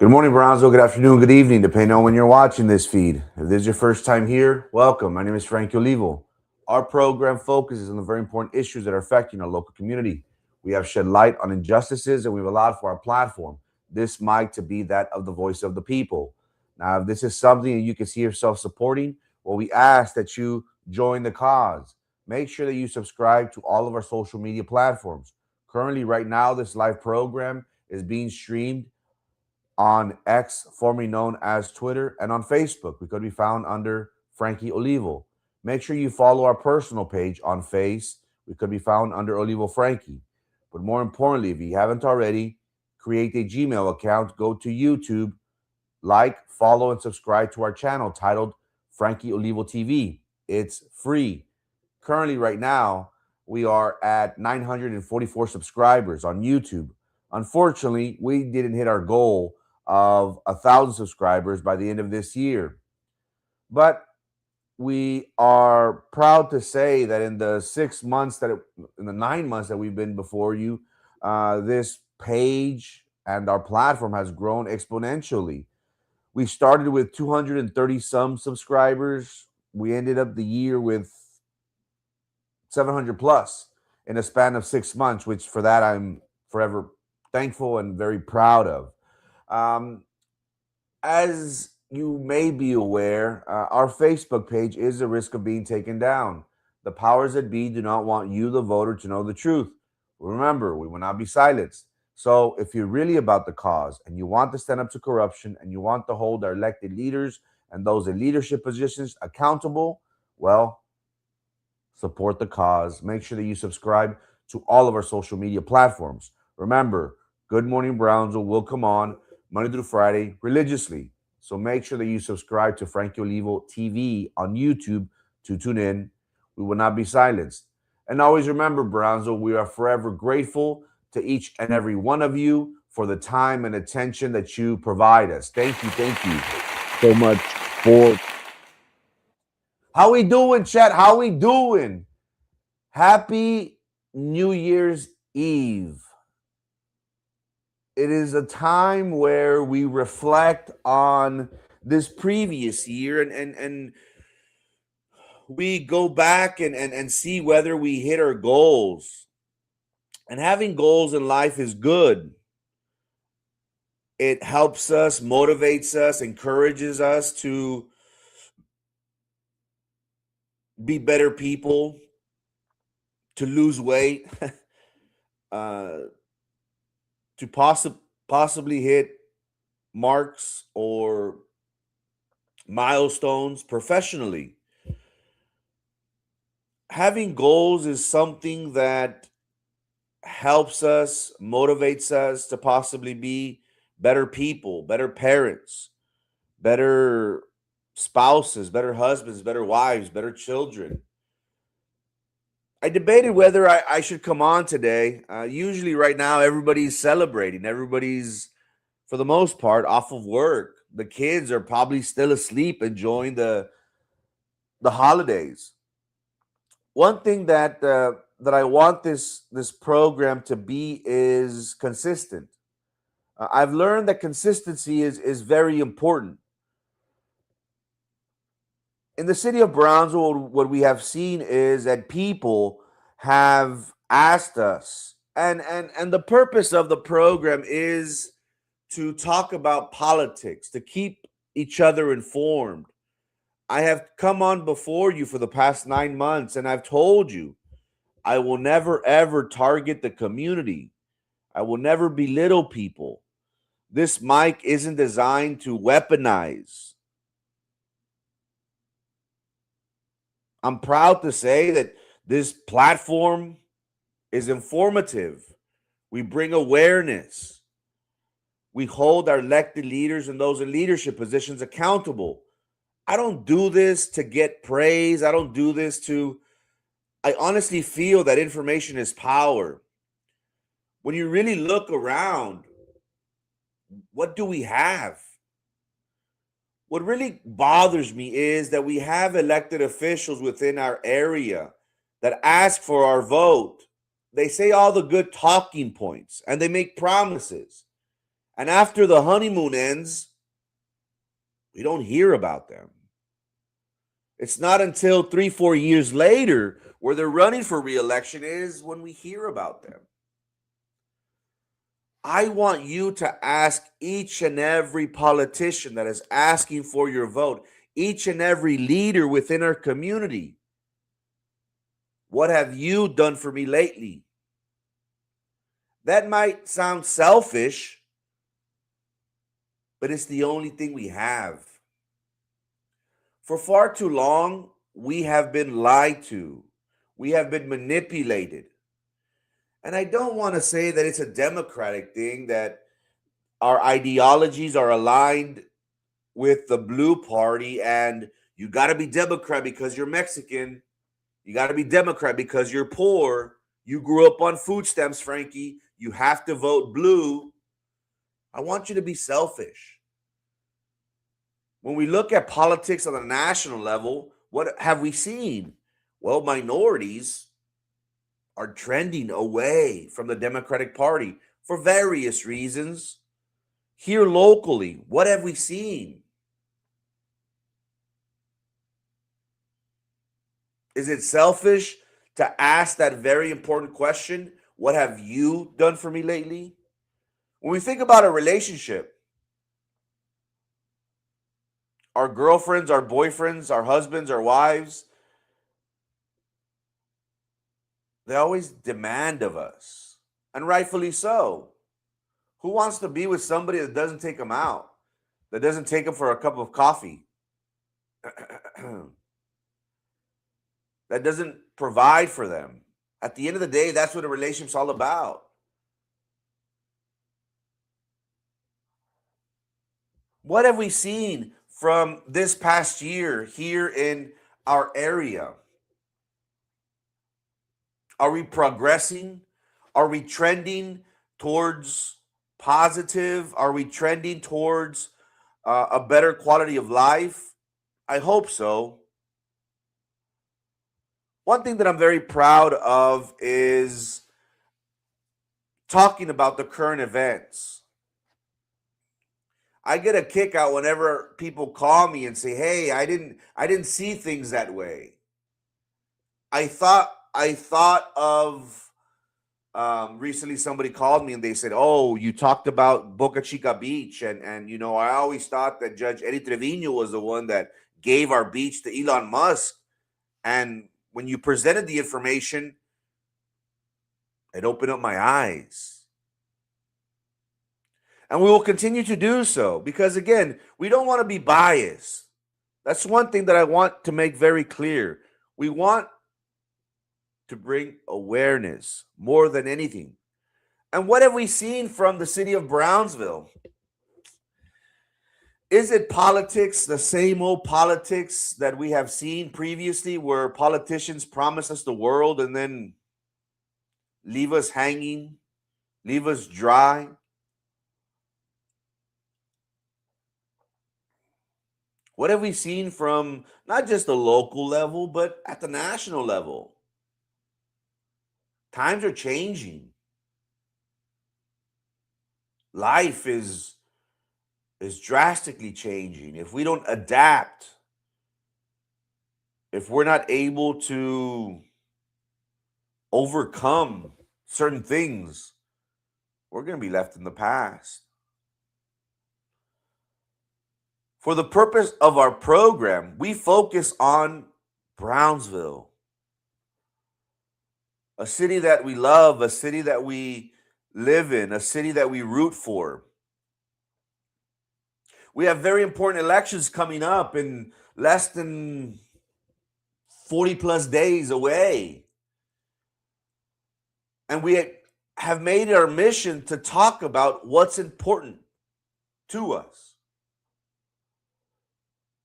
Good morning, Bronzo. Good afternoon, good evening, depending on when you're watching this feed. If this is your first time here, welcome. My name is Frankie Olivo. Our program focuses on the very important issues that are affecting our local community. We have shed light on injustices and we've allowed for our platform, this mic, to be that of the voice of the people. Now, if this is something that you can see yourself supporting, well, we ask that you join the cause. Make sure that you subscribe to all of our social media platforms. Currently, right now, this live program is being streamed on X, formerly known as Twitter, and on Facebook. We could be found under Frankie Olivo. Make sure you follow our personal page on Face. We could be found under Olivo Frankie. But more importantly, if you haven't already, create a Gmail account, go to YouTube, like, follow, and subscribe to our channel titled Frankie Olivo TV. It's free. Currently, right now, we are at 944 subscribers on YouTube. Unfortunately, we didn't hit our goal of 1,000 subscribers by the end of this year. But we are proud to say that in the 6 months in the 9 months that we've been before you, this page and our platform has grown exponentially. We started with 230 some subscribers. We ended up the year with 700 plus in a span of 6 months, which for that I'm forever thankful and very proud of. Um, as you may be aware, our Facebook page is at risk of being taken down. The powers that be do not want you, the voter, to know the truth. Remember, we will not be silenced. So if you're really about the cause and you want to stand up to corruption and you want to hold our elected leaders and those in leadership positions accountable, well, support the cause. Make sure that you subscribe to all of our social media platforms. Remember, Good Morning Brownsville will come on Monday through Friday religiously. So make sure that you subscribe to Frankie Olivo TV on YouTube to tune in. We will not be silenced. And always remember, Brownsville, we are forever grateful to each and every one of you for the time and attention that you provide us. Thank you so much for. How we doing, chat? How we doing? Happy New Year's Eve. It is a time where we reflect on this previous year and we go back and see whether we hit our goals. And having goals in life is good. It helps us, motivates us, encourages us to be better people, to lose weight, to possibly hit marks or milestones professionally. Having goals is something that helps us, motivates us to possibly be better people, better parents, better spouses, better husbands, better wives, better children. I debated whether I should come on today. Usually, right now, everybody's celebrating. Everybody's, for the most part, off of work. The kids are probably still asleep, enjoying the holidays. One thing that I want this program to be is consistent. I've learned that consistency is very important. In the city of Brownsville, what we have seen is that people have asked us, and the purpose of the program is to talk about politics, to keep each other informed. I have come on before you for the past 9 months, and I've told you I will never, ever target the community. I will never belittle people. This mic isn't designed to weaponize. I'm proud to say that this platform is informative. We bring awareness. We hold our elected leaders and those in leadership positions accountable. I don't do this to get praise. I don't do this to. I honestly feel that information is power. When you really look around, what do we have? What really bothers me is that we have elected officials within our area that ask for our vote. They say all the good talking points and they make promises. And after the honeymoon ends, we don't hear about them. It's not until 3, 4 years later where they're running for reelection is when we hear about them. I want you to ask each and every politician that is asking for your vote, each and every leader within our community, what have you done for me lately? That might sound selfish, but it's the only thing we have. For far too long, we have been lied to. We have been manipulated. And I don't want to say that it's a democratic thing, that our ideologies are aligned with the blue party and you got to be Democrat because you're Mexican. You got to be Democrat because you're poor. You grew up on food stamps, Frankie. You have to vote blue. I want you to be selfish. When we look at politics on a national level, what have we seen? Well, minorities are trending away from the Democratic Party for various reasons. Here locally, what have we seen? Is it selfish to ask that very important question? What have you done for me lately? When we think about a relationship, our girlfriends, our boyfriends, our husbands, our wives, they always demand of us, and rightfully so. Who wants to be with somebody that doesn't take them out, that doesn't take them for a cup of coffee, that doesn't provide for them? At the end of the day, that's what a relationship's all about. What have we seen from this past year here in our area? Are we progressing? Are we trending towards positive? Are we trending towards a better quality of life? I hope so. One thing that I'm very proud of is talking about the current events. I get a kick out whenever people call me and say, "Hey, I didn't see things that way. I thought of." Recently, somebody called me and they said, "Oh, you talked about Boca Chica Beach, and I always thought that Judge Eddie Trevino was the one that gave our beach to Elon Musk." And when you presented the information, it opened up my eyes. And we will continue to do so because, again, we don't want to be biased. That's one thing that I want to make very clear. We want to bring awareness more than anything. And what have we seen from the city of Brownsville? Is it politics, the same old politics that we have seen previously, where politicians promise us the world and then leave us hanging, leave us dry? What have we seen from not just the local level, but at the national level? Times are changing. Life is drastically changing. If we don't adapt, if we're not able to overcome certain things, we're going to be left in the past. For the purpose of our program, we focus on Brownsville, a city that we love, a city that we live in, a city that we root for. We have very important elections coming up in less than 40 plus days away. And we have made it our mission to talk about what's important to us.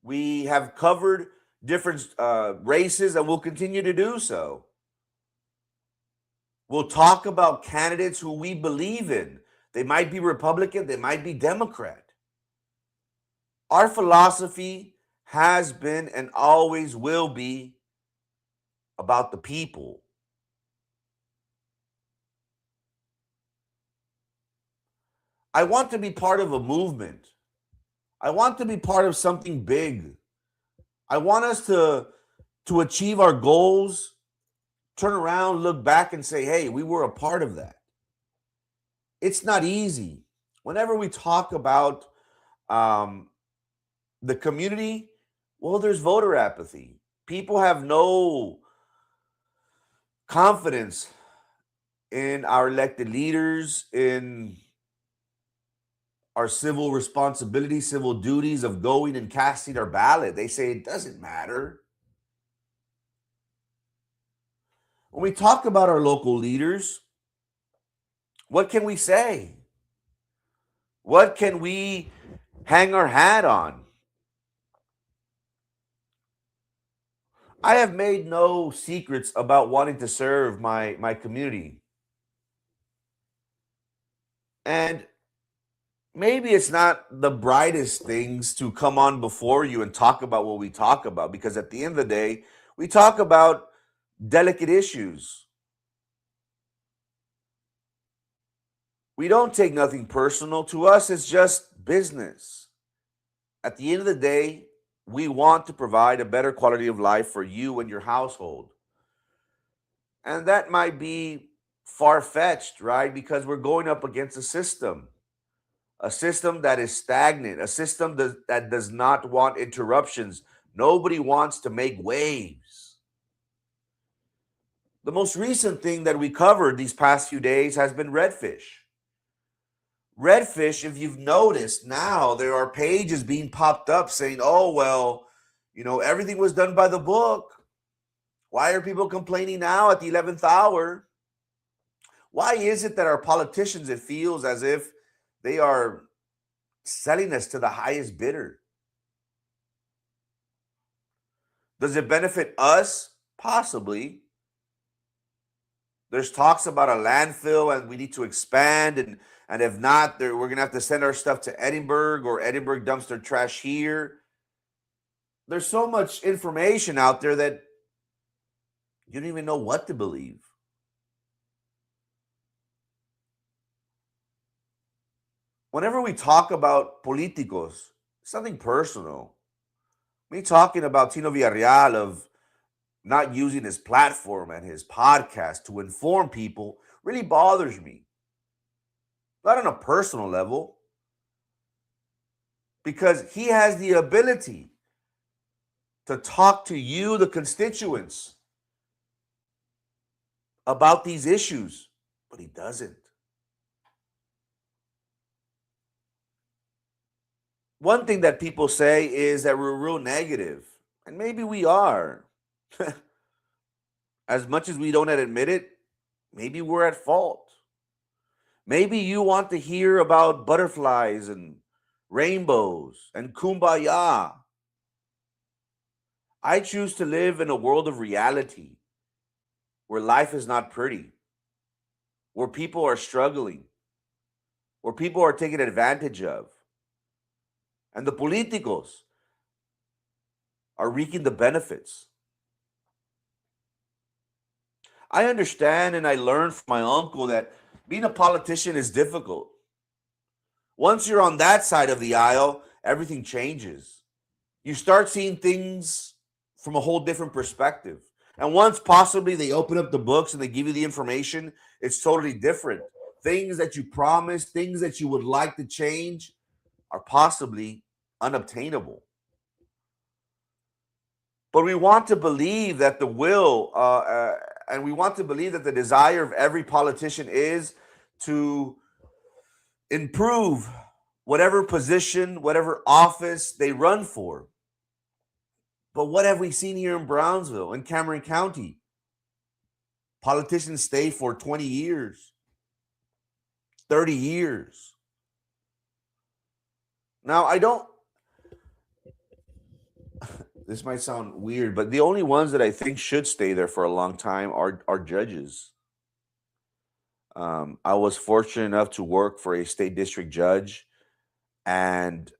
We have covered different races and will continue to do so. We'll talk about candidates who we believe in. They might be Republican, they might be Democrat. Our philosophy has been and always will be about the people. I want to be part of a movement. I want to be part of something big. I want us to achieve our goals, turn around, look back and say, "Hey, we were a part of that." It's not easy. Whenever we talk about um, the community, well, there's voter apathy. People have no confidence in our elected leaders, in our civil responsibilities, civil duties of going and casting our ballot. They say it doesn't matter. When we talk about our local leaders, what can we say? What can we hang our hat on? I have made no secrets about wanting to serve my community. And maybe it's not the brightest things to come on before you and talk about what we talk about, because at the end of the day, we talk about delicate issues. We don't take nothing personal. To us, it's just business. At the end of the day, we want to provide a better quality of life for you and your household. And that might be far fetched, right? Because we're going up against a system that is stagnant, a system that does not want interruptions. Nobody wants to make waves. The most recent thing that we covered these past few days has been redfish. Redfish, if you've noticed, now there are pages being popped up saying, oh, well, everything was done by the book. Why are people complaining now at the 11th hour? Why is it that our politicians, it feels as if they are selling us to the highest bidder? Does it benefit us? Possibly. There's talks about a landfill and we need to expand, and if not, we're going to have to send our stuff to Edinburgh, or Edinburgh dumps their trash here. There's so much information out there that you don't even know what to believe. Whenever we talk about politicos, it's something personal. Me talking about Tino Villarreal of not using his platform and his podcast to inform people really bothers me. Not on a personal level, because he has the ability to talk to you, the constituents, about these issues, but he doesn't. One thing that people say is that we're real negative, and maybe we are. As much as we don't admit it, maybe we're at fault. Maybe you want to hear about butterflies and rainbows and kumbaya. I choose to live in a world of reality where life is not pretty, where people are struggling, where people are taken advantage of, and the politicos are reaping the benefits. I understand and I learned from my uncle that being a politician is difficult. Once you're on that side of the aisle, everything changes. You start seeing things from a whole different perspective. And once possibly they open up the books and they give you the information, it's totally different. Things that you promised, things that you would like to change, are possibly unobtainable. But we want to believe that the will, and we want to believe that the desire of every politician is to improve whatever position, whatever office they run for. But what have we seen here in Brownsville, in Cameron County? Politicians stay for 20 years, 30 years. Now, this might sound weird, but the only ones that I think should stay there for a long time are judges. I was fortunate enough to work for a state district judge, and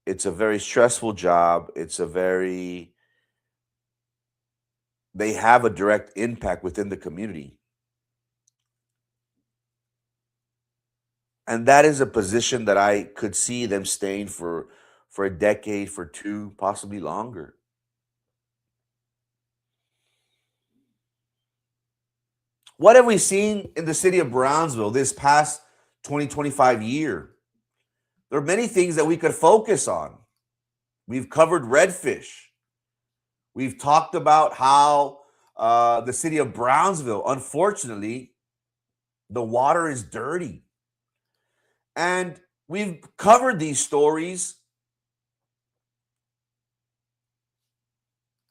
it's a very stressful job. They have a direct impact within the community. And that is a position that I could see them staying for a decade, for two, possibly longer. What have we seen in the city of Brownsville this past 2025 year? There are many things that we could focus on. We've covered redfish. We've talked about how the city of Brownsville, unfortunately, the water is dirty. And we've covered these stories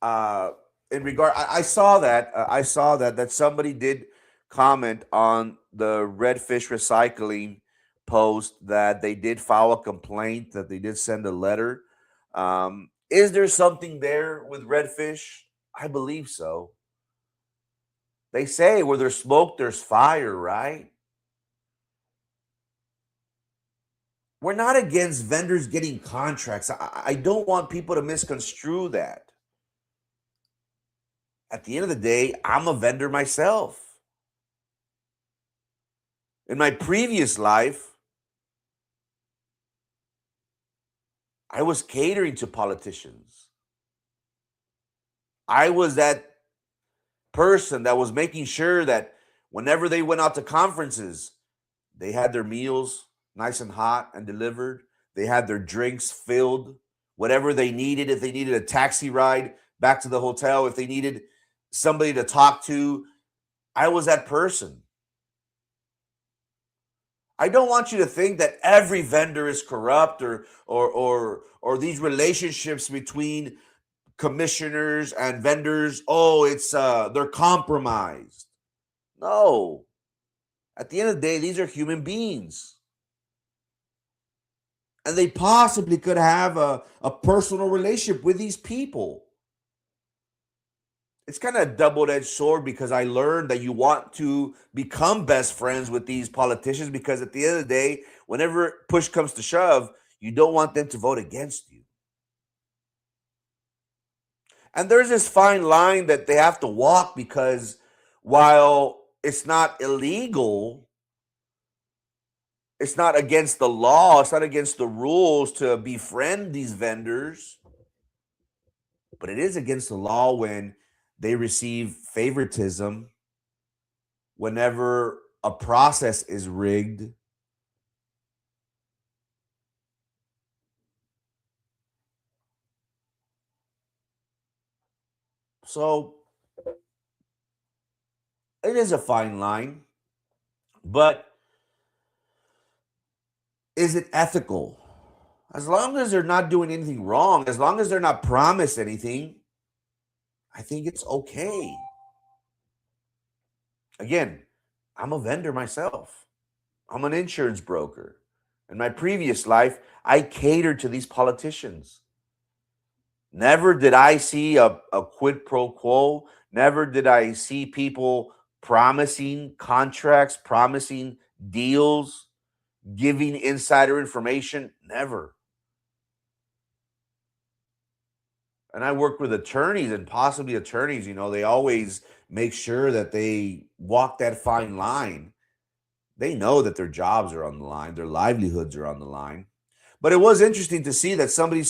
uh, in regard. I saw that somebody did comment on the redfish recycling post that they did file a complaint, that they did send a letter. Is there something there with redfish? I believe so. They say where there's smoke, there's fire, right? We're not against vendors getting contracts. I don't want people to misconstrue that. At the end of the day, I'm a vendor myself. In my previous life, I was catering to politicians. I was that person that was making sure that whenever they went out to conferences, they had their meals nice and hot and delivered. They had their drinks filled, whatever they needed. If they needed a taxi ride back to the hotel, if they needed somebody to talk to, I was that person. I don't want you to think that every vendor is corrupt or these relationships between commissioners and vendors, oh, it's they're compromised. No. At the end of the day, these are human beings. And they possibly could have a personal relationship with these people. It's kind of a double-edged sword because I learned that you want to become best friends with these politicians because at the end of the day, whenever push comes to shove, you don't want them to vote against you. And there's this fine line that they have to walk because while it's not illegal, it's not against the law, it's not against the rules to befriend these vendors, but it is against the law when they receive favoritism, whenever a process is rigged. So it is a fine line, but is it ethical? As long as they're not doing anything wrong, as long as they're not promised anything, I think it's okay. Again, I'm a vendor myself. I'm an insurance broker. In my previous life, I catered to these politicians. Never did I see a quid pro quo. Never did I see people promising contracts, promising deals, giving insider information. Never. And I work with attorneys and possibly attorneys, they always make sure that they walk that fine line. They know that their jobs are on the line, their livelihoods are on the line. But it was interesting to see that somebody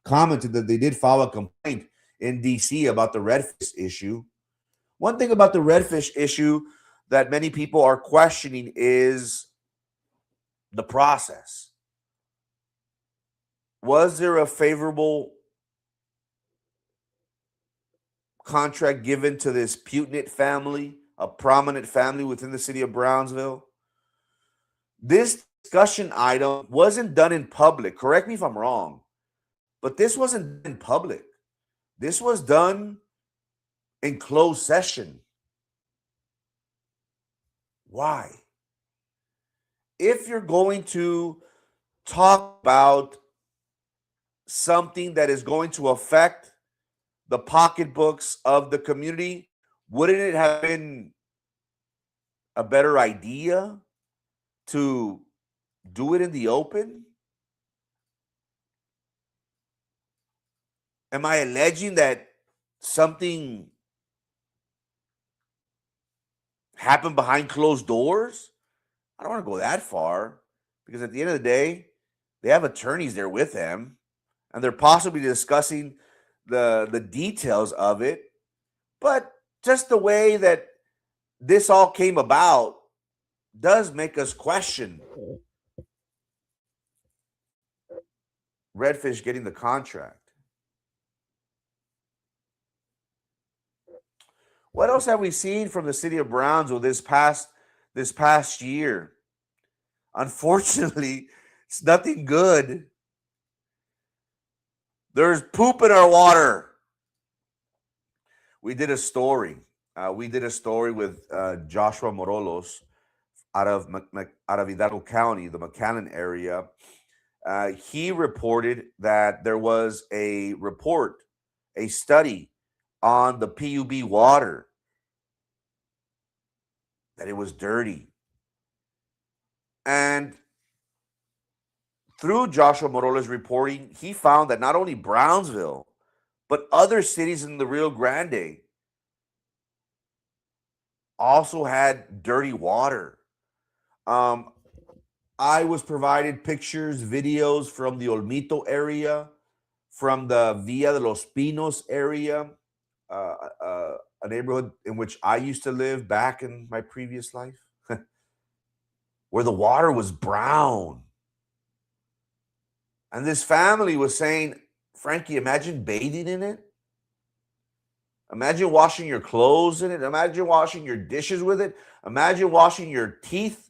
commented that they did file a complaint in DC about the redfish issue. One thing about the redfish issue that many people are questioning is the process. Was there a favorable contract given to this Putinit family, a prominent family within the city of Brownsville? This discussion item wasn't done in public. Correct me if I'm wrong, but this wasn't in public. This was done in closed session. Why? If you're going to talk about something that is going to affect the pocketbooks of the community, wouldn't it have been a better idea to do it in the open? Am I alleging that something happened behind closed doors? I don't want to go that far because at the end of the day, they have attorneys there with them and they're possibly discussing the details of it. But just the way that this all came about does make us question Redfish getting the contract. What else have we seen from the city of Brownsville this past year? Unfortunately, it's nothing good. There's poop in our water. We did a story. With Joshua Morolos out of Hidalgo County, the McAllen area. He reported that there was a study on the PUB water, that it was dirty. And through Joshua Moroles' reporting, he found that not only Brownsville, but other cities in the Rio Grande also had dirty water. I was provided pictures, videos from the Olmito area, from the Villa de los Pinos area, a neighborhood in which I used to live back in my previous life, where the water was brown. And this family was saying, Frankie, imagine bathing in it. Imagine washing your clothes in it. Imagine washing your dishes with it. Imagine washing your teeth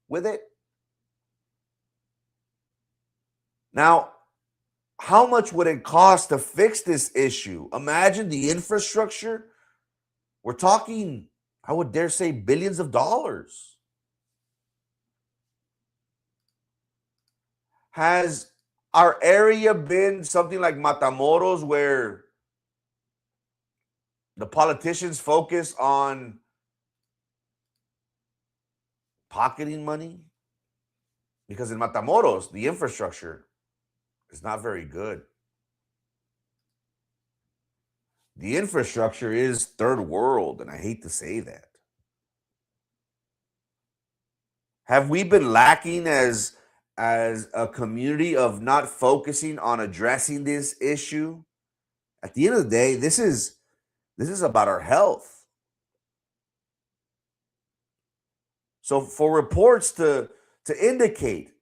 with it. Now, how much would it cost to fix this issue? Imagine the infrastructure. We're talking, I would dare say, billions of dollars. Has our area been something like Matamoros, where the politicians focus on pocketing money? Because in Matamoros, the infrastructure is not very good. The infrastructure is third world, and I hate to say that. Have we been lacking as a community of not focusing on addressing this issue? At the end of the day, this is about our health. So for reports to indicate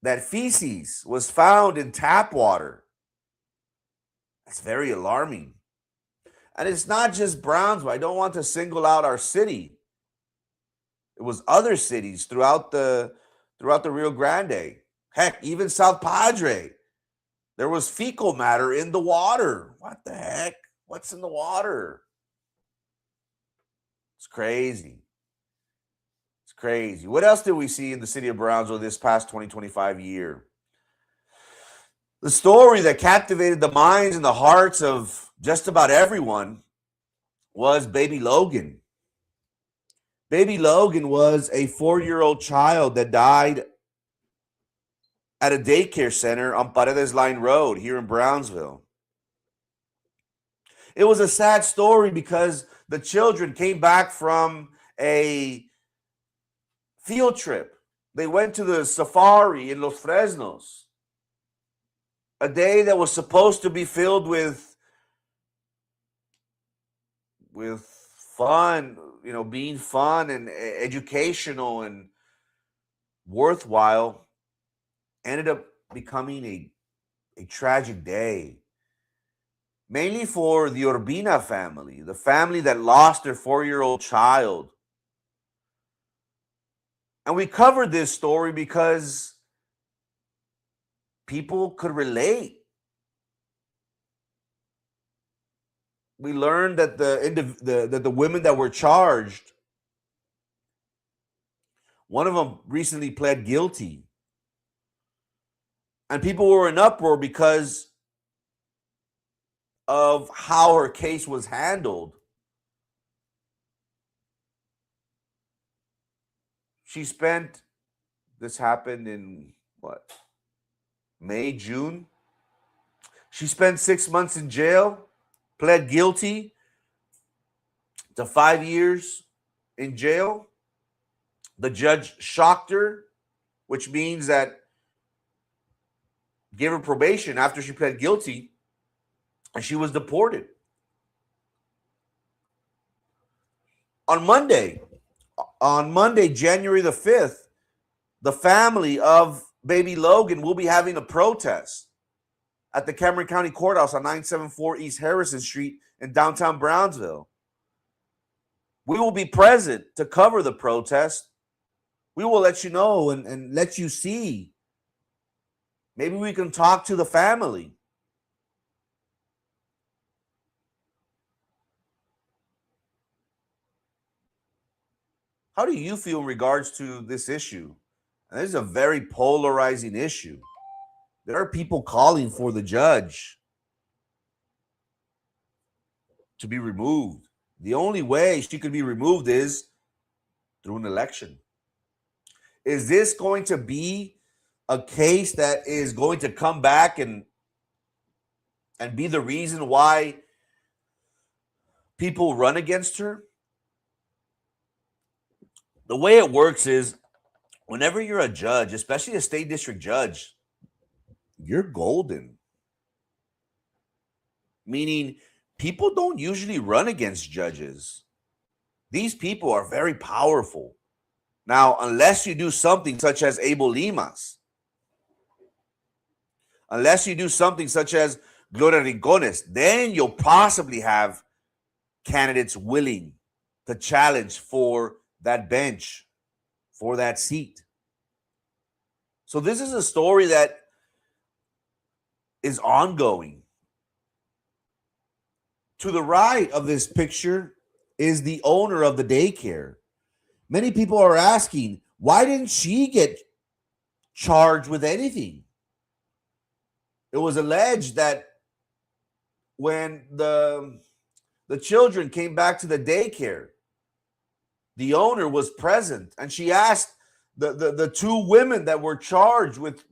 that feces was found in tap water, that's very alarming. And it's not just Brownsville. I don't want to single out our city. It was other cities throughout the Rio Grande. Heck, even South Padre. There was fecal matter in the water. What the heck? What's in the water? It's crazy. It's crazy. What else did we see in the city of Brownsville this past 2025 year? The story that captivated the minds and the hearts of just about everyone was Baby Logan. Baby Logan was a 4-year-old child that died at a daycare center on Paredes Line Road here in Brownsville. It was a sad story because the children came back from a field trip. They went to the safari in Los Fresnos, a day that was supposed to be filled with fun, being fun and educational and worthwhile, ended up becoming a tragic day. Mainly for the Urbina family, the family that lost their 4-year-old child. And we covered this story because people could relate. We learned that the women that were charged, one of them recently pled guilty. And people were in uproar because of how her case was handled. This happened in May, June. She spent 6 months in jail, pled guilty to 5 years in jail. The judge shocked her, which means that gave her probation after she pled guilty, and she was deported. On Monday, January the 5th, the family of baby Logan will be having a protest at the Cameron County Courthouse on 974 East Harrison Street in downtown Brownsville. We will be present to cover the protest. We will let you know and let you see. Maybe we can talk to the family. How do you feel in regards to this issue? And this is a very polarizing issue. There are people calling for the judge to be removed. The only way she could be removed is through an election. Is this going to be a case that is going to come back and be the reason why people run against her? The way it works is whenever you're a judge, especially a state district judge, you're golden. Meaning people don't usually run against judges. These people are very powerful. Now, unless you do something such as Abel Limas, unless you do something such as Gloria Rincones, then you'll possibly have candidates willing to challenge for that bench, for that seat. So this is a story that is ongoing. To the right of this picture is the owner of the daycare. Many people are asking, why didn't she get charged with anything? It was alleged that when the children came back to the daycare, the owner was present, and she asked the two women that were charged with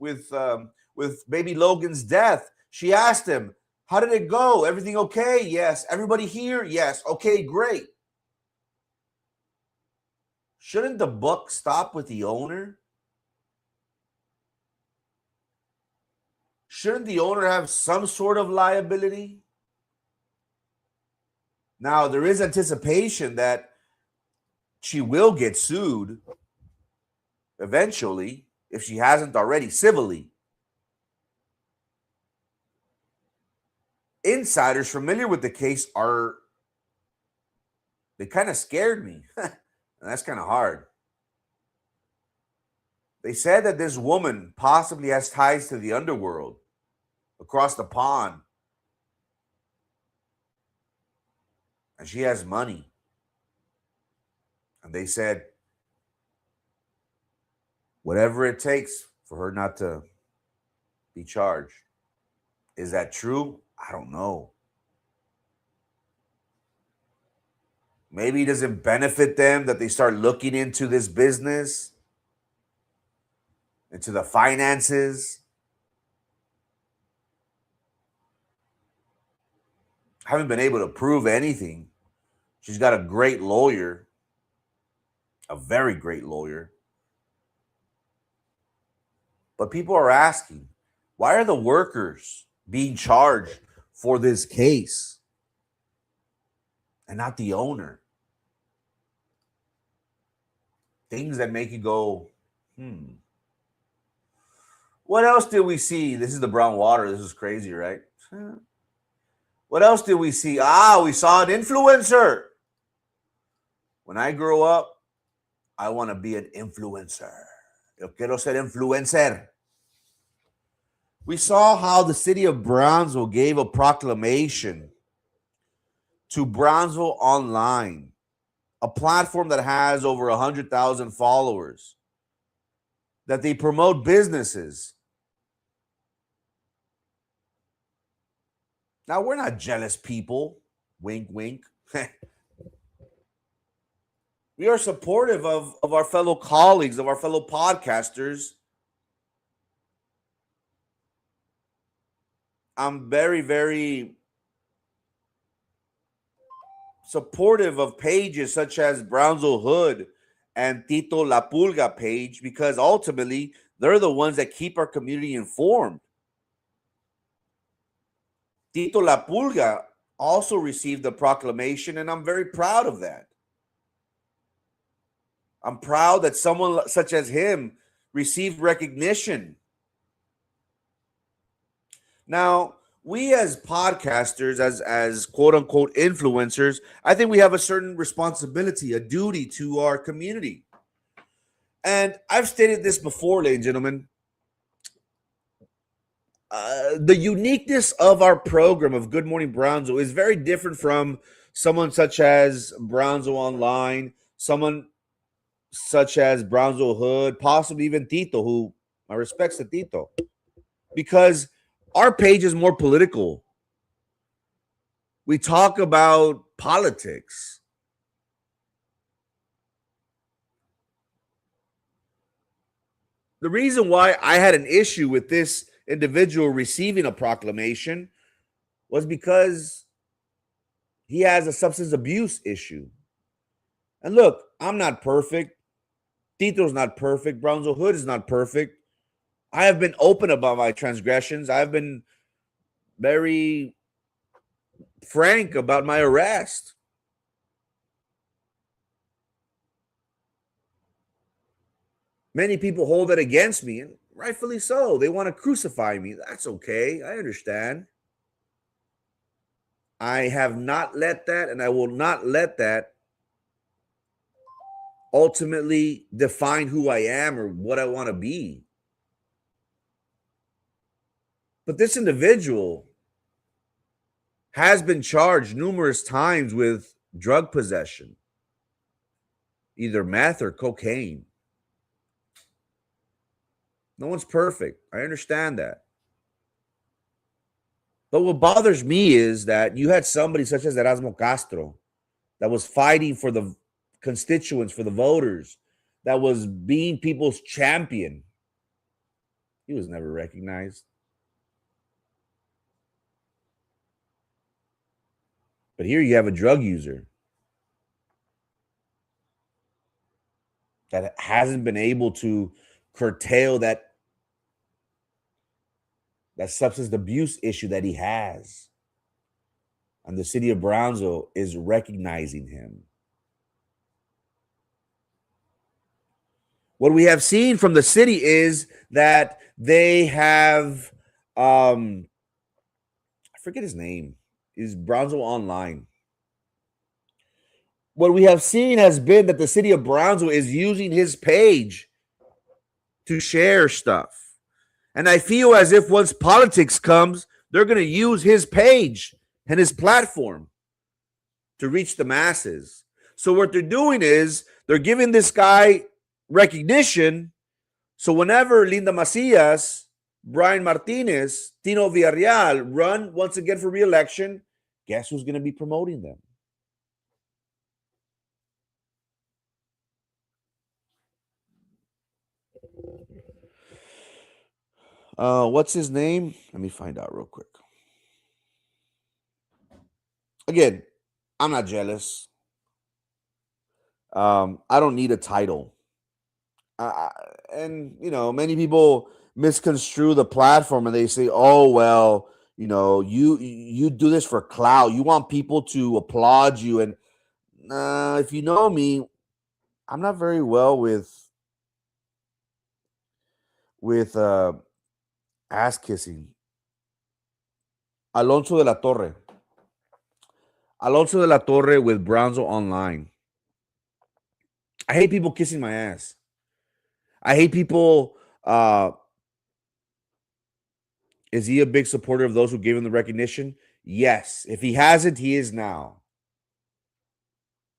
baby Logan's death. She asked them, "How did it go? Everything okay?" "Yes." "Everybody here?" "Yes." "Okay, great." Shouldn't the buck stop with the owner? Shouldn't the owner have some sort of liability? Now, there is anticipation that she will get sued eventually, if she hasn't already, civilly. Insiders familiar with the case they kind of scared me. And that's kind of hard. They said that this woman possibly has ties to the underworld across the pond. And she has money. And they said, whatever it takes for her not to be charged. Is that true? I don't know. Maybe it doesn't benefit them that they start looking into this business, into the finances. Haven't been able to prove anything. She's got a great lawyer, a very great lawyer. But people are asking, why are the workers being charged for this case and not the owner? Things that make you go, What else did we see? This is the brown water. This is crazy, right? What else did we see? We saw an influencer. When I grow up, I want to be an influencer. Yo quiero ser influencer. We saw how the city of Brownsville gave a proclamation to Brownsville Online, a platform that has over 100,000 followers, that they promote businesses. Now, we're not jealous people. Wink, wink. We are supportive of our fellow colleagues, of our fellow podcasters. I'm very, very supportive of pages such as Brownsville Hood and Tito La Pulga page, because ultimately they're the ones that keep our community informed. Tito La Pulga also received a proclamation, and I'm very proud of that. I'm proud that someone such as him received recognition. Now, we as podcasters, as quote unquote influencers, I think we have a certain responsibility, a duty to our community. And I've stated this before, ladies and gentlemen. The uniqueness of our program of Good Morning Brownsville is very different from someone such as Brownsville Online, someone such as Brownsville Hood, possibly even Tito, who my respects to Tito, because our page is more political. We talk about politics. The reason why I had an issue with this individual receiving a proclamation was because he has a substance abuse issue. And look, I'm not perfect. Tito's not perfect. Brownsville Hood is not perfect. I have been open about my transgressions. I've been very frank about my arrest. Many people hold it against me, and rightfully so. They want to crucify me. That's okay. I understand. I have not let that, and I will not let that ultimately define who I am or what I want to be. But this individual has been charged numerous times with drug possession, either meth or cocaine. No one's perfect. I understand that. But what bothers me is that you had somebody such as Erasmo Castro that was fighting for the constituents, for the voters, that was being people's champion. He was never recognized. But here you have a drug user that hasn't been able to curtail that substance abuse issue that he has. And the city of Brownsville is recognizing him. What we have seen from the city is that they have, I forget his name, is Brownsville Online. What we have seen has been that the city of Brownsville is using his page to share stuff. And I feel as if once politics comes, they're going to use his page and his platform to reach the masses. So what they're doing is they're giving this guy recognition. So whenever Linda Macias, Brian Martinez, Tino Villarreal run once again for re-election, guess who's going to be promoting them? What's his name? Let me find out real quick. Again, I'm not jealous. I don't need a title. And, many people misconstrue the platform and they say, oh, well, you do this for clout. You want people to applaud you. And if you know me, I'm not very well with ass kissing. Alonso de la Torre with Brownsville Online. I hate people kissing my ass. I hate people. Is he a big supporter of those who gave him the recognition? Yes. If he hasn't, he is now.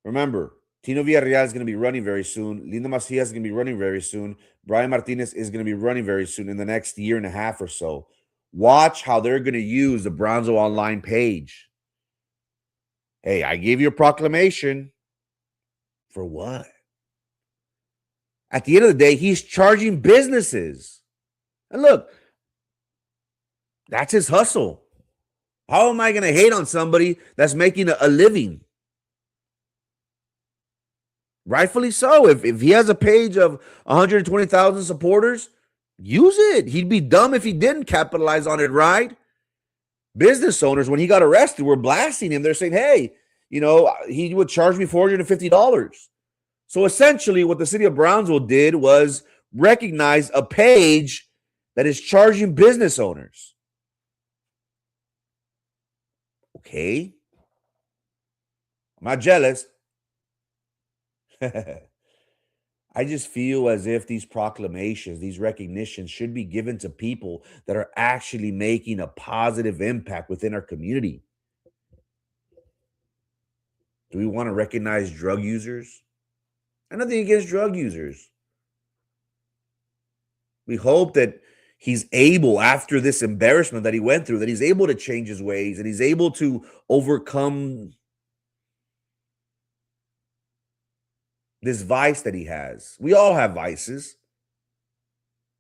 Remember, Tino Villarreal is going to be running very soon. Linda Macias is going to be running very soon. Brian Martinez is going to be running very soon in the next year and a half or so. Watch how they're going to use the Brownsville Online page. Hey, I gave you a proclamation. For what? At the end of the day, he's charging businesses. And look, that's his hustle. How am I going to hate on somebody that's making a living? Rightfully so. If he has a page of 120,000 supporters, use it. He'd be dumb if he didn't capitalize on it, right? Business owners, when he got arrested, were blasting him. They're saying, hey, he would charge me $450. So essentially, what the city of Brownsville did was recognize a page that is charging business owners. Okay. I'm not jealous. I just feel as if these proclamations, these recognitions should be given to people that are actually making a positive impact within our community. Do we want to recognize drug users? And nothing against drug users. We hope that he's able, after this embarrassment that he went through, that he's able to change his ways and he's able to overcome this vice that he has. We all have vices.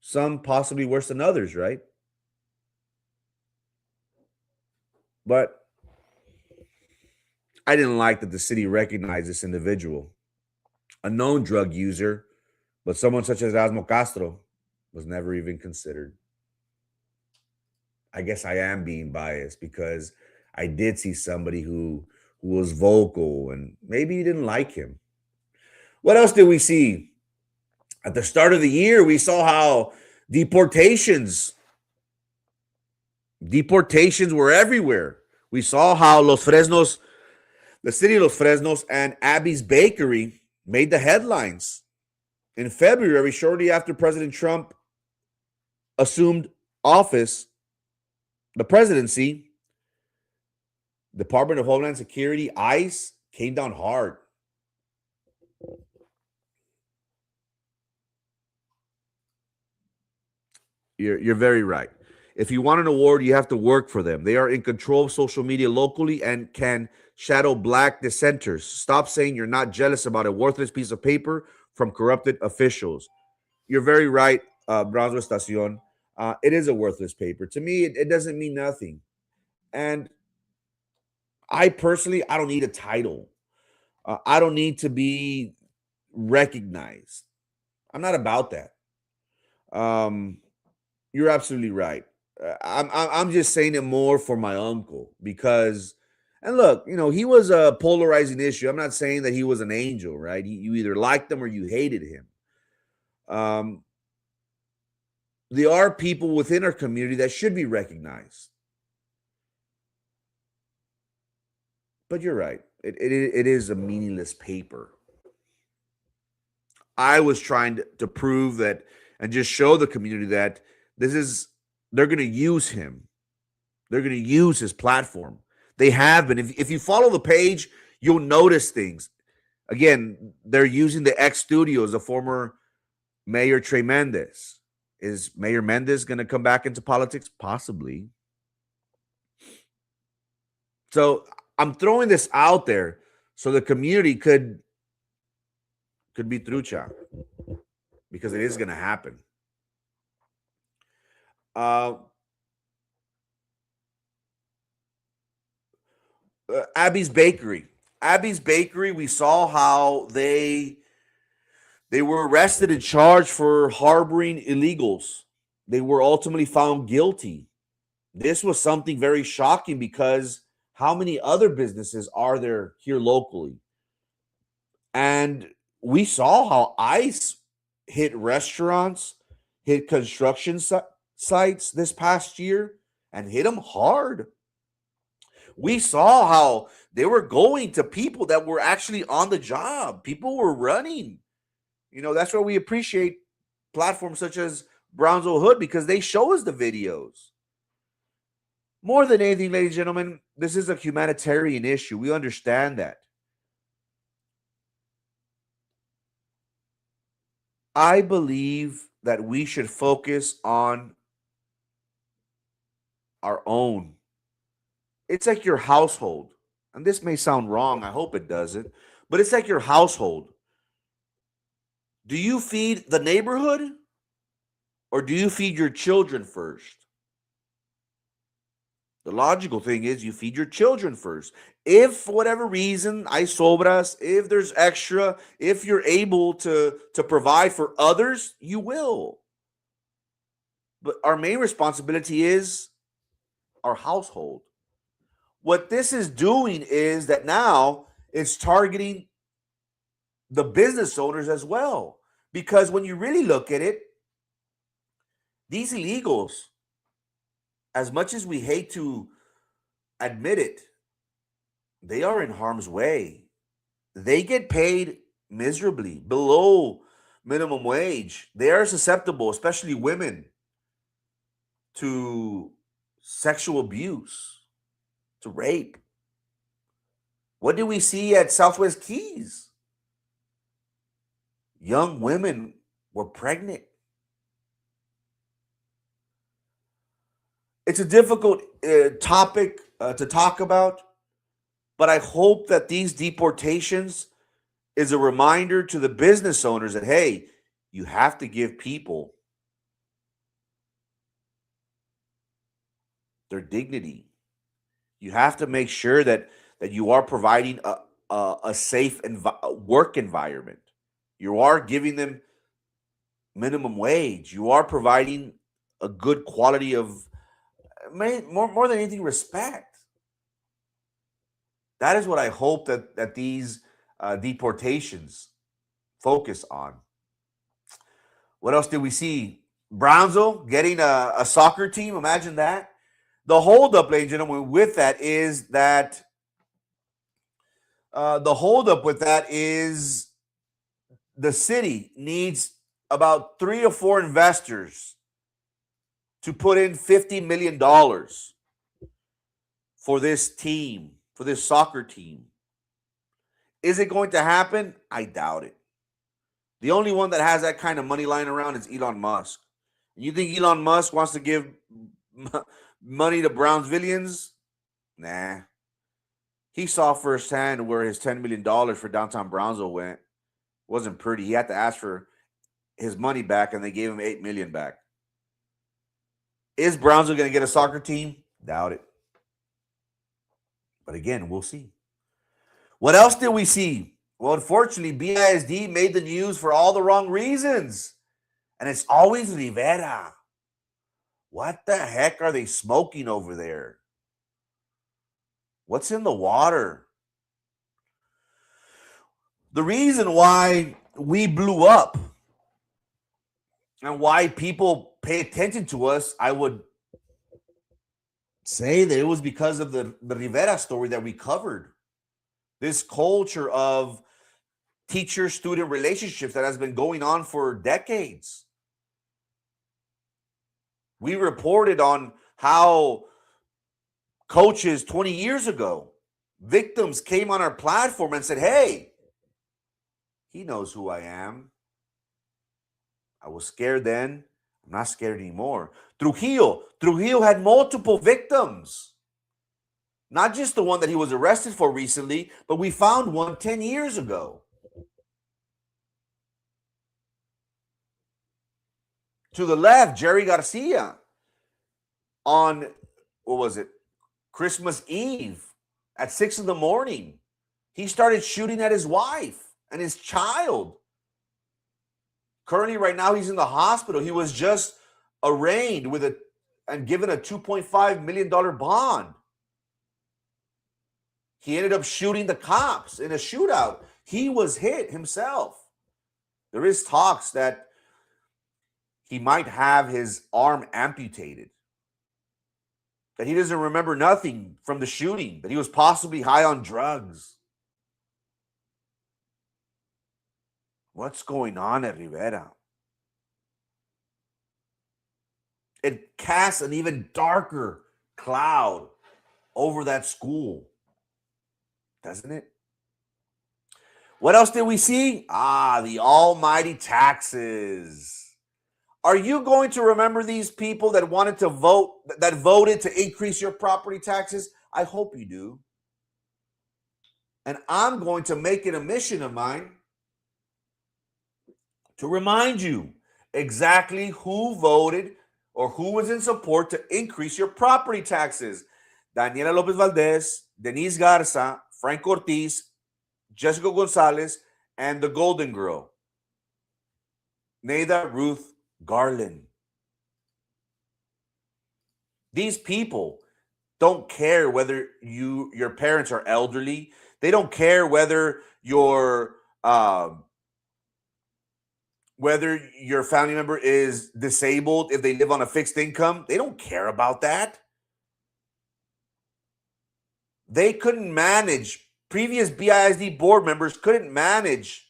Some possibly worse than others, right? But I didn't like that the city recognized this individual, a known drug user, but someone such as Erasmo Castro was never even considered. I guess I am being biased because I did see somebody who was vocal and maybe you didn't like him. What else did we see? At the start of the year, we saw how deportations were everywhere. We saw how the city of Los Fresnos and Abby's Bakery made the headlines. In February, shortly after President Trump assumed office, the presidency, Department of Homeland Security, ICE, came down hard. You're very right. If you want an award, you have to work for them. They are in control of social media locally and can shadow black dissenters. Stop saying you're not jealous about a worthless piece of paper from corrupted officials. You're very right, Brownsville Estacion. It is a worthless paper. To me, it doesn't mean nothing. And I personally, I don't need a title. I don't need to be recognized. I'm not about that. You're absolutely right. I'm just saying it more for my uncle because, and look, he was a polarizing issue. I'm not saying that he was an angel, right? You either liked him or you hated him. There are people within our community that should be recognized. But you're right. It is a meaningless paper. I was trying to prove that and just show the community that they're going to use him. They're going to use his platform. They have been. If you follow the page, you'll notice things. Again, they're using the X studios, the former Mayor Trey Mendez. Is Mayor Mendez going to come back into politics? Possibly. So I'm throwing this out there so the community could be trucha because it is going to happen. Abby's Bakery. Abby's Bakery, we saw how they were arrested and charged for harboring illegals. They were ultimately found guilty. This was something very shocking because how many other businesses are there here locally? And we saw how ICE hit restaurants, hit construction sites this past year, and hit them hard. We saw how they were going to people that were actually on the job. People were running. That's why we appreciate platforms such as Brownsville Hood because they show us the videos. More than anything, ladies and gentlemen, this is a humanitarian issue. We understand that. I believe that we should focus on our own. It's like your household. And this may sound wrong. I hope it doesn't. But it's like your household. Do you feed the neighborhood or do you feed your children first? The logical thing is you feed your children first. If for whatever reason, hay sobras, if there's extra, if you're able to provide for others, you will. But our main responsibility is our household. What this is doing is that now it's targeting the business owners as well. Because when you really look at it, these illegals, as much as we hate to admit it, they are in harm's way. They get paid miserably, below minimum wage. They are susceptible, especially women, to sexual abuse, to rape. What do we see at Southwest Keys? Young women were pregnant. It's a difficult topic to talk about, but I hope that these deportations is a reminder to the business owners that, hey, you have to give people their dignity. You have to make sure that you are providing a safe work environment. You are giving them minimum wage. You are providing a good quality of, more than anything, respect. That is what I hope that these deportations focus on. What else did we see? Brownsville getting a soccer team. Imagine that. The holdup, ladies and gentlemen, with that is that the city needs about 3 or 4 investors to put in $50 million for this team, for this soccer team. Is it going to happen? I doubt it. The only one that has that kind of money lying around is Elon Musk. You think Elon Musk wants to give money to Brownsvillians? Nah. He saw firsthand where his $10 million for downtown Brownsville went. It wasn't pretty. He had to ask for his money back, and they gave him $8 million back. Is Brownsville going to get a soccer team? Doubt it. But again, we'll see. What else did we see? Well, unfortunately, BISD made the news for all the wrong reasons. And it's always Rivera. What the heck are they smoking over there? What's in the water? The reason why we blew up and why people pay attention to us, I would say that it was because of the Rivera story that we covered. This culture of teacher-student relationships that has been going on for decades. We reported on how coaches 20 years ago, victims came on our platform and said, hey, he knows who I am. I was scared then. I'm not scared anymore. Trujillo had multiple victims. Not just the one that he was arrested for recently, but we found one 10 years ago. To the left, Jerry Garcia on, what was it, Christmas Eve at 6 a.m. He started shooting at his wife and his child. Currently, right now, he's in the hospital. He was just arraigned and given a $2.5 million bond. He ended up shooting the cops in a shootout. He was hit himself. There is talks that he might have his arm amputated, that he doesn't remember nothing from the shooting, that he was possibly high on drugs. What's going on at Rivera? It casts an even darker cloud over that school, doesn't it? What else did we see? The almighty taxes. Are you going to remember these people that wanted to vote, that voted to increase your property taxes? I hope you do. And I'm going to make it a mission of mine to remind you exactly who voted or who was in support to increase your property taxes. Daniela Lopez Valdez, Denise Garza, Frank Ortiz, Jessica Gonzalez, and the Golden Girl, Neda Ruth Garland. These people don't care whether your parents are elderly. They don't care whether whether your family member is disabled, if they live on a fixed income. They don't care about that. They couldn't manage. Previous BISD board members couldn't manage.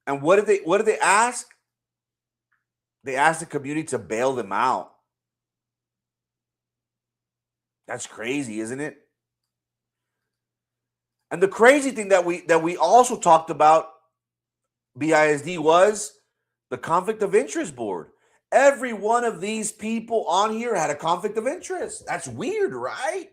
And what did they ask? They asked the community to bail them out. That's crazy, isn't it? And the crazy thing that we also talked about BISD was the conflict of interest board. Every one of these people on here had a conflict of interest. That's weird, right?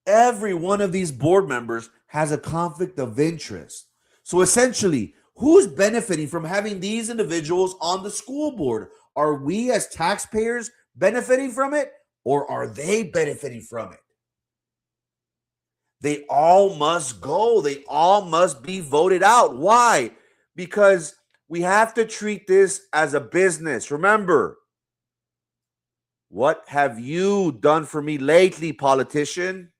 Every one of these board members has a conflict of interest. So essentially, who's benefiting from having these individuals on the school board? Are we as taxpayers benefiting from it, or are they benefiting from it? They all must go. They all must be voted out. Why? Because we have to treat this as a business. Remember, what have you done for me lately, politician?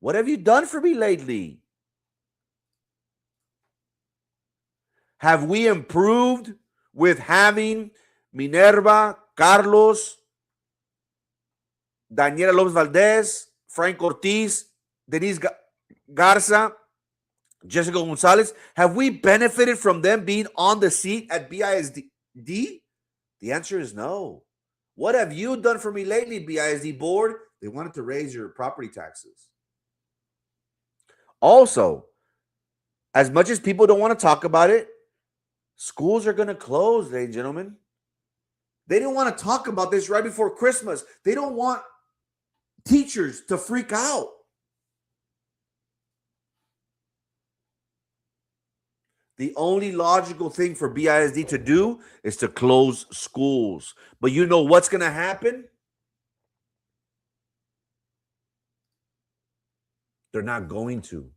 What have you done for me lately? Have we improved with having Minerva, Carlos, Daniela Lopez Valdez, Frank Ortiz, Denise Garza, Jessica Gonzalez? Have we benefited from them being on the seat at BISD? The answer is no. What have you done for me lately, BISD board? They wanted to raise your property taxes. Also, as much as people don't want to talk about it, schools are going to close, ladies and gentlemen. They didn't want to talk about this right before Christmas. They don't want teachers to freak out. The only logical thing for BISD to do is to close schools. But you know what's going to happen? They're not going to.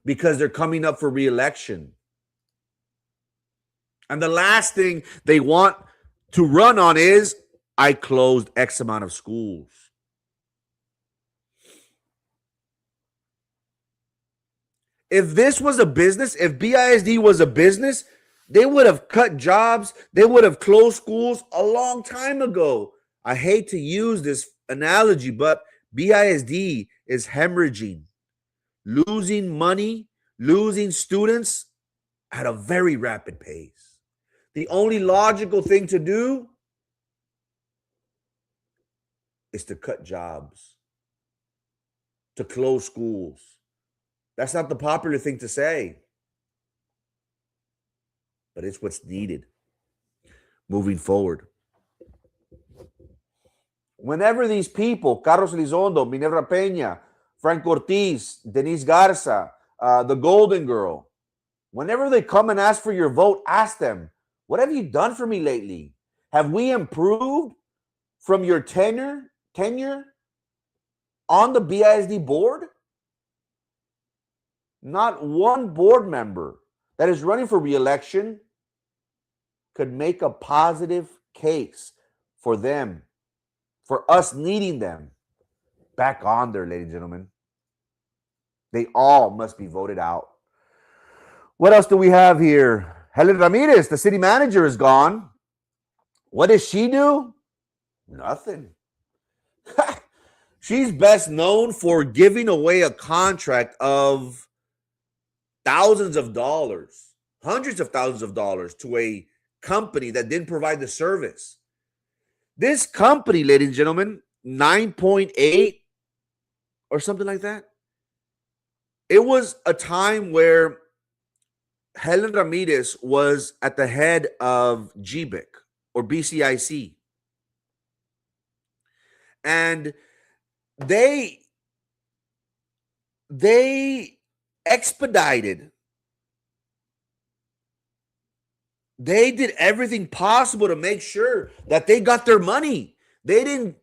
Because they're coming up for re-election. And the last thing they want to run on is, I closed X amount of schools. If this was a business, if BISD was a business, they would have cut jobs. They would have closed schools a long time ago. I hate to use this analogy, but BISD is hemorrhaging, losing money, losing students at a very rapid pace. The only logical thing to do is to cut jobs, to close schools. That's not the popular thing to say, but it's what's needed moving forward. Whenever these people, Carlos Elizondo, Minerva Peña, Frank Ortiz, Denise Garza, the Golden Girl, whenever they come and ask for your vote, ask them, what have you done for me lately? Have we improved from your tenure on the BISD board? Not one board member that is running for re-election could make a positive case for them, for us needing them back on there, ladies and gentlemen. They all must be voted out. What else do we have here? Helen Ramirez, the city manager, is gone. What does she do? Nothing. She's best known for giving away a contract of thousands of dollars, hundreds of thousands of dollars to a company that didn't provide the service. This company, ladies and gentlemen, 9.8 or something like that. It was a time where Helen Ramirez was at the head of GBIC or BCIC. And they expedited They did everything possible to make sure that they got their money. They didn't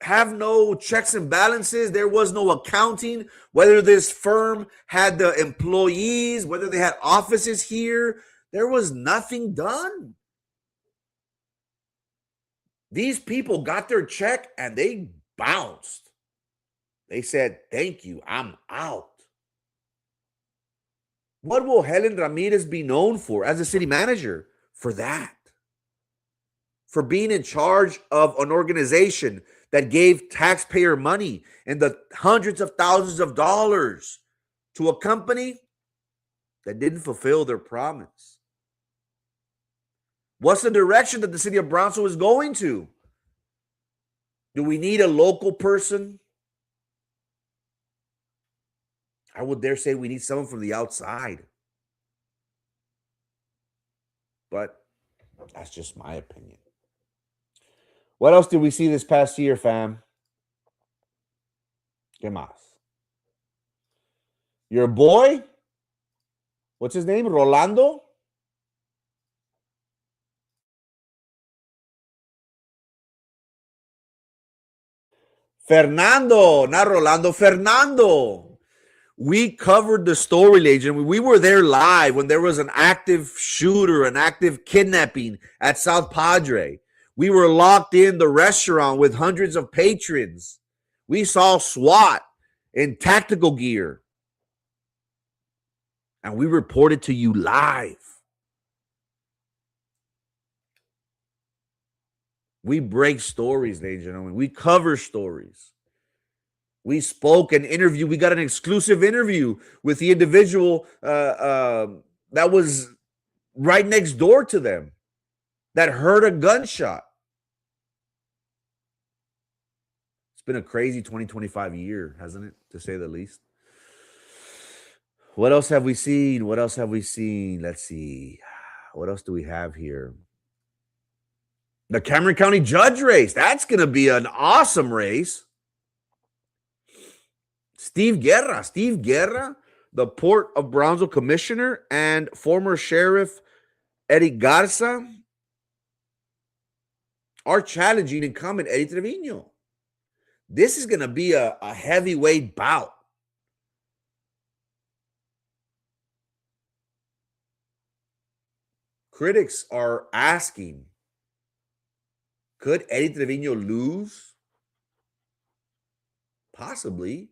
have no checks and balances. There was no accounting, whether this firm had the employees, whether they had offices here. There was nothing done. These people got their check and they bounced. They said, thank you, I'm out. What will Helen Ramirez be known for as a city manager? For that. For being in charge of an organization that gave taxpayer money and the hundreds of thousands of dollars to a company that didn't fulfill their promise. What's the direction that the city of Brownsville is going to? Do we need a local person? I would dare say we need someone from the outside. But that's just my opinion. What else did we see this past year, fam? ¿Qué más? Your boy? What's his name? Rolando? Fernando, not Rolando, Fernando. We covered the story, Legion. We were there live when there was an active shooter, an active kidnapping at South Padre. We were locked in the restaurant with hundreds of patrons. We saw SWAT in tactical gear. And we reported to you live. We break stories, ladies and gentlemen. We cover stories. We spoke and interviewed. We got an exclusive interview with the individual that was right next door to them that heard a gunshot. It's been a crazy 2025 year, hasn't it, to say the least? What else have we seen? What else have we seen? Let's see. What else do we have here? The Cameron County Judge race. That's going to be an awesome race. Steve Guerra, the Port of Brownsville commissioner, and former Sheriff Eddie Garza are challenging incumbent Eddie Trevino. This is going to be a heavyweight bout. Critics are asking, could Eddie Trevino lose? Possibly.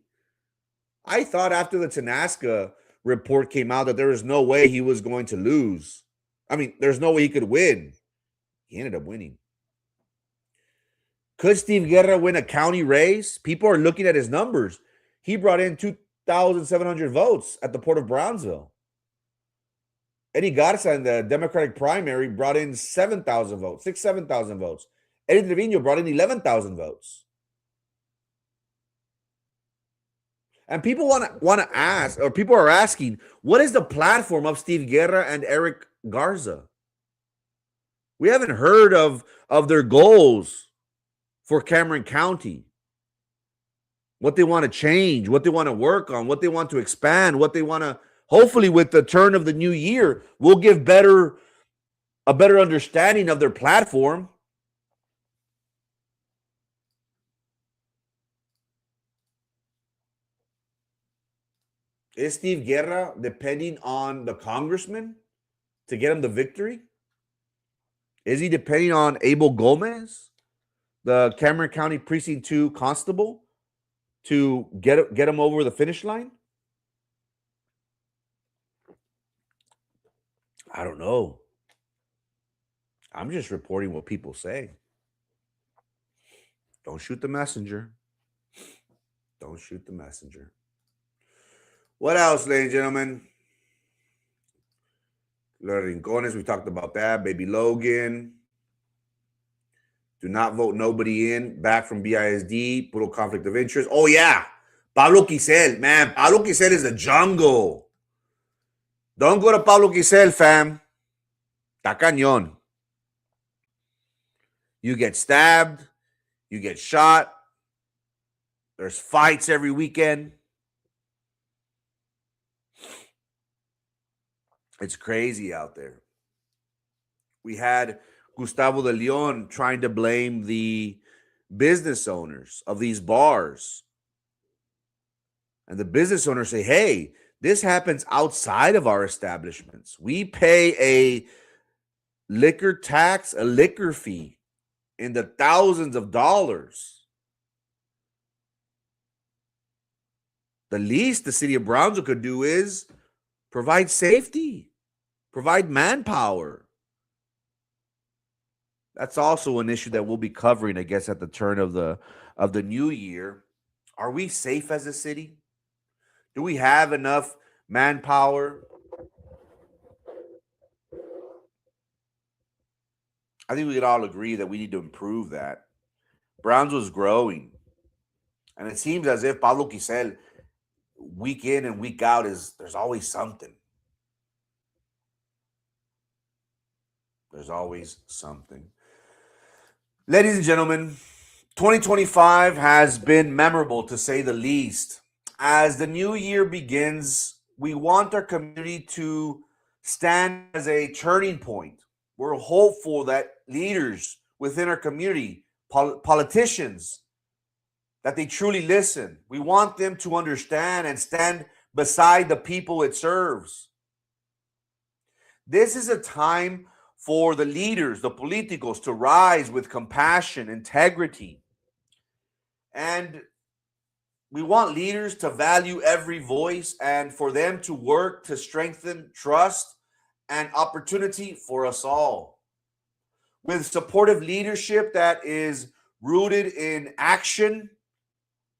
I thought after the Tanasca report came out that there was no way he was going to lose. I mean, there's no way he could win. He ended up winning. Could Steve Guerra win a county race? People are looking at his numbers. He brought in 2,700 votes at the Port of Brownsville. Eddie Garza in the Democratic primary brought in 7,000 votes, 7,000 votes. Eddie Trevino brought in 11,000 votes. And people want to ask, or people are asking, what is the platform of Steve Guerra and Eric Garza? We haven't heard of their goals for Cameron County, what they want to change, what they want to work on, what they want to expand, what they want to, hopefully with the turn of the new year, we'll give a better understanding of their platform. Is Steve Guerra depending on the congressman to get him the victory? Is he depending on Abel Gomez, the Cameron County Precinct 2 constable, to get him over the finish line? I don't know. I'm just reporting what people say. Don't shoot the messenger. Don't shoot the messenger. What else, ladies and gentlemen? Los Rincones, we talked about that. Baby Logan. Do not vote nobody in. Back from BISD. Puro conflict of interest. Oh, yeah. Pablo Quisel. Man, Pablo Quisel is the jungle. Don't go to Pablo Quisel, fam. Está cañón. You get stabbed. You get shot. There's fights every weekend. It's crazy out there. We had Gustavo de Leon trying to blame the business owners of these bars. And the business owners say, hey, this happens outside of our establishments. We pay a liquor tax, a liquor fee in the thousands of dollars. The least the city of Brownsville could do is provide safety, provide manpower. That's also an issue that we'll be covering, I guess, at the turn of the new year. Are we safe as a city? Do we have enough manpower? I think we could all agree that we need to improve that. Brownsville's growing. And it seems as if Pablo Quisel, week in and week out, there's always something. There's always something. Ladies and gentlemen, 2025 has been memorable to say the least. As the new year begins, we want our community to stand as a turning point. We're hopeful that leaders within our community, politicians, that they truly listen. We want them to understand and stand beside the people it serves. This is a time for the leaders, the politicos, to rise with compassion, integrity. And we want leaders to value every voice and for them to work to strengthen trust and opportunity for us all. With supportive leadership that is rooted in action,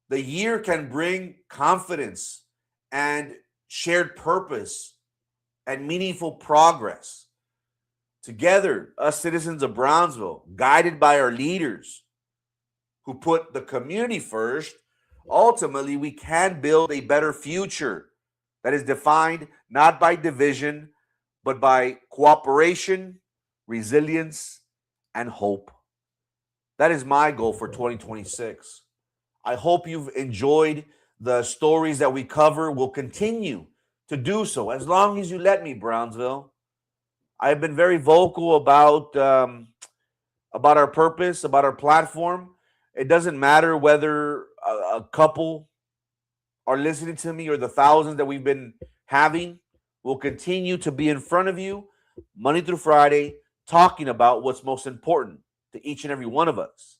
the year can bring confidence and shared purpose and meaningful progress. Together, us citizens of Brownsville, guided by our leaders who put the community first, ultimately we can build a better future that is defined not by division, but by cooperation, resilience, and hope. That is my goal for 2026. I hope you've enjoyed the stories that we cover. We'll continue to do so as long as you let me, Brownsville. I've been very vocal about our purpose, about our platform. It doesn't matter whether a couple are listening to me or the thousands that we've been having. We'll continue to be in front of you Monday through Friday, talking about what's most important to each and every one of us.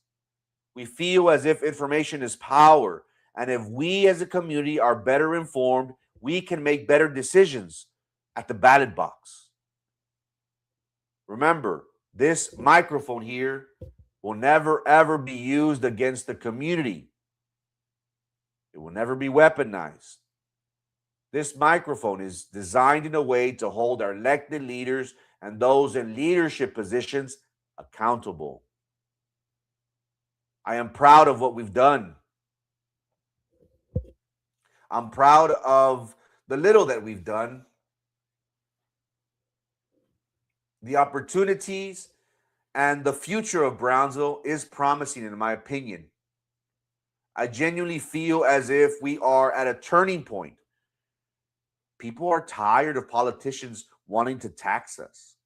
We feel as if information is power. And if we as a community are better informed, we can make better decisions at the ballot box. Remember, this microphone here will never, ever be used against the community. It will never be weaponized. This microphone is designed in a way to hold our elected leaders and those in leadership positions accountable. I am proud of what we've done. I'm proud of the little that we've done. The opportunities and the future of Brownsville is promising, in my opinion. I genuinely feel as if we are at a turning point. People are tired of politicians wanting to tax us.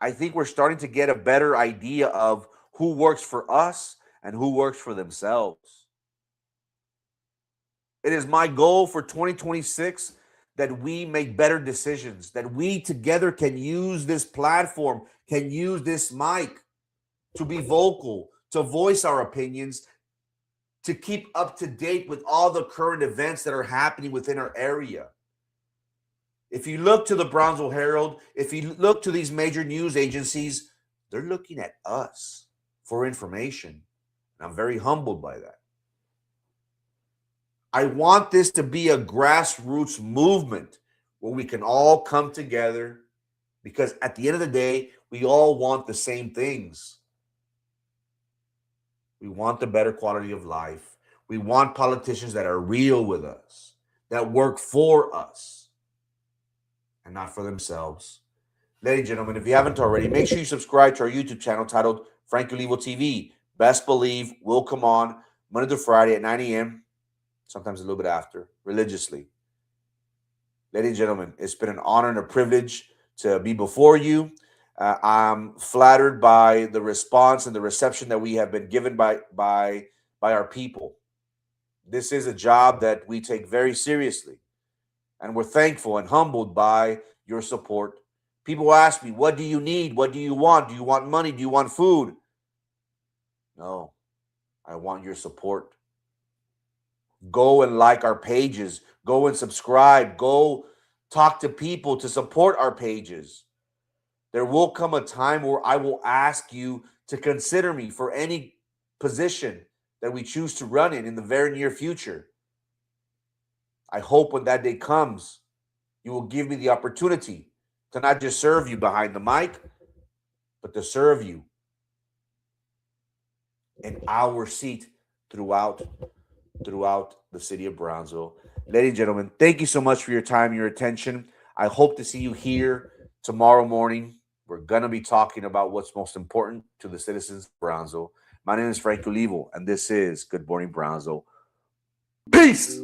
I think we're starting to get a better idea of who works for us and who works for themselves. It is my goal for 2026 that we make better decisions, that we together can use this platform, can use this mic to be vocal, to voice our opinions, to keep up to date with all the current events that are happening within our area. If you look to the Brownsville Herald, if you look to these major news agencies, they're looking at us for information. And I'm very humbled by that. I want this to be a grassroots movement where we can all come together because at the end of the day, we all want the same things. We want the better quality of life. We want politicians that are real with us, that work for us and not for themselves. Ladies and gentlemen, if you haven't already, make sure you subscribe to our YouTube channel titled Frankie Olivo TV. Best believe will come on Monday through Friday at 9 a.m., sometimes a little bit after, religiously. Ladies and gentlemen, it's been an honor and a privilege to be before you. I'm flattered by the response and the reception that we have been given by our people. This is a job that we take very seriously, and we're thankful and humbled by your support. People ask me, "What do you need? What do you want? Do you want money? Do you want food?" No, I want your support. Go and like our pages. Go and subscribe. Go talk to people to support our pages. There will come a time where I will ask you to consider me for any position that we choose to run in the very near future. I hope when that day comes, you will give me the opportunity to not just serve you behind the mic, but to serve you in our seat throughout the city of Brownsville. Ladies and gentlemen, thank you so much for your time and your attention. I hope to see you here tomorrow morning. We're going to be talking about what's most important to the citizens of Brownsville. My name is Frankie Olivo, and this is Good Morning Brownsville. Peace!